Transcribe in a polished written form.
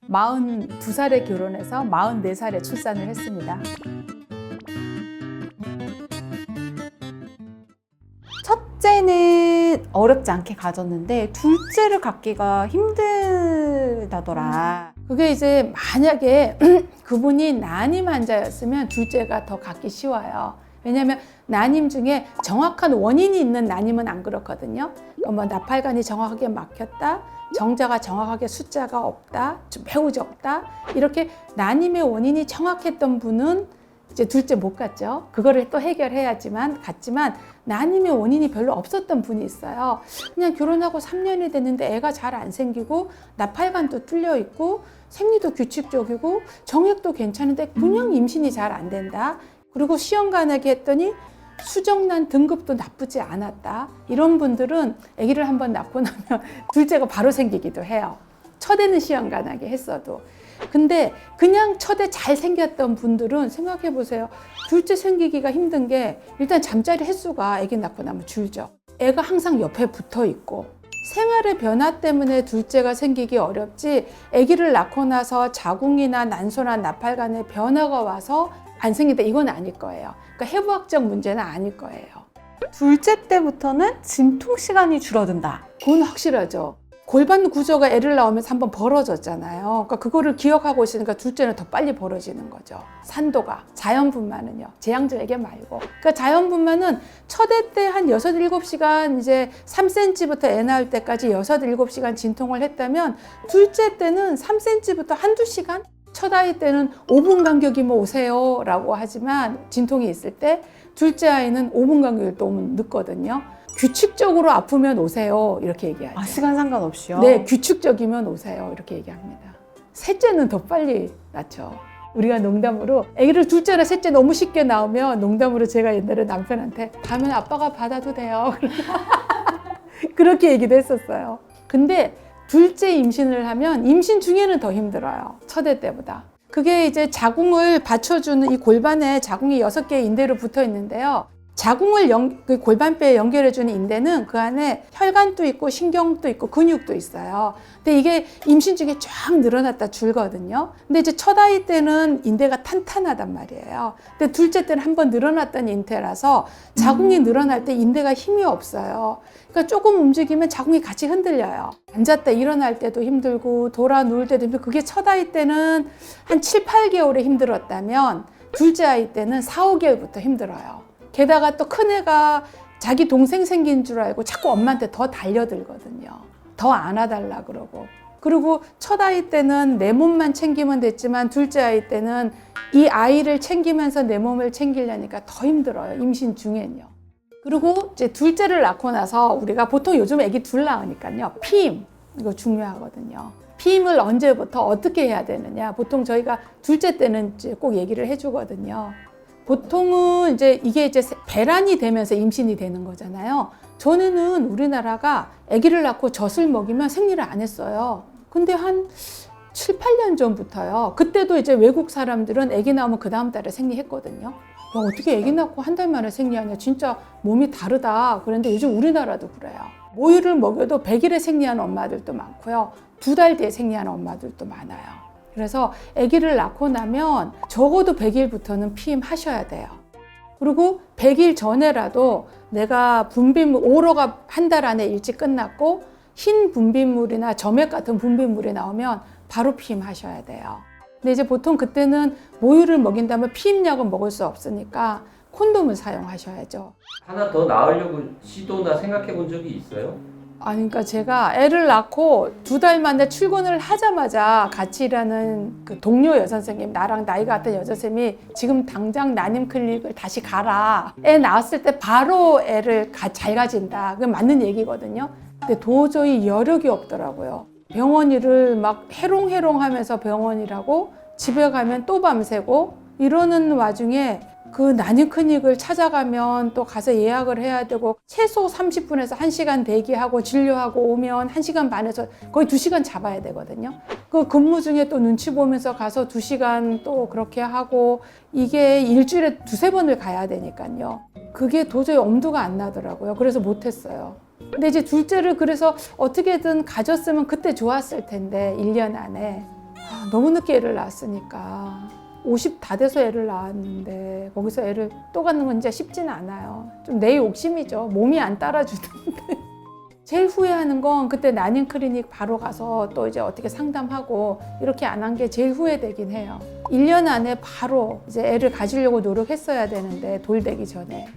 42살에 결혼해서 44살에 출산을 했습니다. 첫째는 어렵지 않게 가졌는데 둘째를 갖기가 힘들다더라. 그게 이제 만약에 그분이 난임 환자였으면 둘째가 더 갖기 쉬워요. 왜냐하면 난임 중에 정확한 원인이 있는 난임은 안 그렇거든요. 뭐 나팔관이 정확하게 막혔다, 정자가 정확하게 숫자가 없다, 매우 적다, 이렇게 난임의 원인이 정확했던 분은 이제 둘째 못 갔죠. 그거를 또 해결해야지만 갔지만 난임의 원인이 별로 없었던 분이 있어요. 그냥 결혼하고 3년이 됐는데 애가 잘 안 생기고 나팔관도 뚫려 있고 생리도 규칙적이고 정액도 괜찮은데 그냥 임신이 잘 안 된다. 그리고 시험관하게 했더니 수정란 등급도 나쁘지 않았다. 이런 분들은 아기를 한번 낳고 나면 둘째가 바로 생기기도 해요. 첫애는 시험관하게 했어도. 근데 그냥 첫애 잘 생겼던 분들은 생각해 보세요. 둘째 생기기가 힘든 게 일단 잠자리 횟수가 아기 낳고 나면 줄죠. 애가 항상 옆에 붙어 있고 생활의 변화 때문에 둘째가 생기기 어렵지 아기를 낳고 나서 자궁이나 난소나 나팔관에 변화가 와서 안 생긴다 이건 아닐 거예요. 그러니까 해부학적 문제는 아닐 거예요. 둘째 때부터는 진통 시간이 줄어든다. 그건 확실하죠. 골반 구조가 애를 낳으면서 한번 벌어졌잖아요. 그러니까 그거를 기억하고 있으니까 둘째는 더 빨리 벌어지는 거죠. 산도가. 자연분만은요. 제왕적 애기 말고. 그러니까 자연분만은 첫애 때 한 6, 7시간 이제 3cm부터 애 낳을 때까지 6, 7시간 진통을 했다면 둘째 때는 3cm부터 한두 시간? 첫 아이 때는 5분 간격이면 오세요 라고 하지만 진통이 있을 때 둘째 아이는 5분 간격이 너무 늦거든요. 규칙적으로 아프면 오세요 이렇게 얘기하죠. 아, 시간 상관없이요? 네, 규칙적이면 오세요 이렇게 얘기합니다. 셋째는 더 빨리 낳죠. 우리가 농담으로 아기를 둘째나 셋째 너무 쉽게 낳으면 농담으로 제가 옛날에 남편한테 다음엔 아빠가 받아도 돼요 그렇게 얘기도 했었어요. 근데 둘째 임신을 하면 임신 중에는 더 힘들어요. 첫애 때보다. 그게 이제 자궁을 받쳐주는 이 골반에 자궁이 6개의 인대로 붙어 있는데요. 자궁을 그 골반뼈에 연결해주는 인대는 그 안에 혈관도 있고 신경도 있고 근육도 있어요. 근데 이게 임신 중에 쫙 늘어났다 줄거든요. 근데 이제 첫 아이 때는 인대가 탄탄하단 말이에요. 근데 둘째 때는 한번 늘어났던 인대라서 자궁이 늘어날 때 인대가 힘이 없어요. 그러니까 조금 움직이면 자궁이 같이 흔들려요. 앉았다 일어날 때도 힘들고 돌아 누울 때도 힘들고 그게 첫 아이 때는 한 7, 8개월에 힘들었다면 둘째 아이 때는 4, 5개월부터 힘들어요. 게다가 또 큰애가 자기 동생 생긴 줄 알고 자꾸 엄마한테 더 달려들거든요. 더 안아달라 그러고. 그리고 첫 아이 때는 내 몸만 챙기면 됐지만 둘째 아이 때는 이 아이를 챙기면서 내 몸을 챙기려니까 더 힘들어요. 임신 중엔요. 그리고 이제 둘째를 낳고 나서 우리가 보통 요즘 아기 둘 낳으니까요. 피임, 이거 중요하거든요. 피임을 언제부터 어떻게 해야 되느냐. 보통 저희가 둘째 때는 이제 꼭 얘기를 해주거든요. 보통은 이게 이제 배란이 되면서 임신이 되는 거잖아요. 전에는 우리나라가 아기를 낳고 젖을 먹이면 생리를 안 했어요. 근데 한 7, 8년 전부터요. 그때도 이제 외국 사람들은 아기 낳으면 그 다음 달에 생리했거든요. 야, 어떻게 아기 낳고 한 달 만에 생리하냐. 진짜 몸이 다르다. 그런데 요즘 우리나라도 그래요. 모유를 먹여도 100일에 생리하는 엄마들도 많고요. 2달 뒤에 생리하는 엄마들도 많아요. 그래서 아기를 낳고 나면 적어도 100일부터는 피임하셔야 돼요. 그리고 100일 전에라도 내가 분비물, 오로가 한 달 안에 일찍 끝났고 흰 분비물이나 점액 같은 분비물이 나오면 바로 피임하셔야 돼요. 근데 이제 보통 그때는 모유를 먹인다면 피임약은 먹을 수 없으니까 콘돔을 사용하셔야죠. 하나 더 낳으려고 시도나 생각해 본 적이 있어요? 아니, 그러니까 제가 애를 낳고 2달 만에 출근을 하자마자 같이 일하는 그 동료 여선생님, 나랑 나이가 같은 여선생님이 지금 당장 난임 클리닉을 다시 가라. 애 낳았을 때 바로 애를 잘 가진다. 그게 맞는 얘기거든요. 근데 도저히 여력이 없더라고요. 병원 일을 막 해롱해롱 하면서 병원 일하고 집에 가면 또 밤새고 이러는 와중에 그 난임 클리닉을 찾아가면 또 가서 예약을 해야 되고 최소 30분에서 1시간 대기하고 진료하고 오면 1시간 반에서 거의 2시간 잡아야 되거든요. 그 근무 중에 또 눈치 보면서 가서 2시간 또 그렇게 하고 이게 일주일에 2-3번을 가야 되니까요. 그게 도저히 엄두가 안 나더라고요. 그래서 못했어요. 근데 이제 둘째를 그래서 어떻게든 가졌으면 그때 좋았을 텐데 1년 안에 너무 늦게 애를 낳았으니까 50 다 돼서 애를 낳았는데 거기서 애를 또 갖는 건 진짜 쉽지는 않아요. 좀 내 욕심이죠. 몸이 안 따라주던데. 제일 후회하는 건 그때 난임 클리닉 바로 가서 또 이제 어떻게 상담하고 이렇게 안 한 게 제일 후회되긴 해요. 1년 안에 바로 이제 애를 가지려고 노력했어야 되는데 돌 되기 전에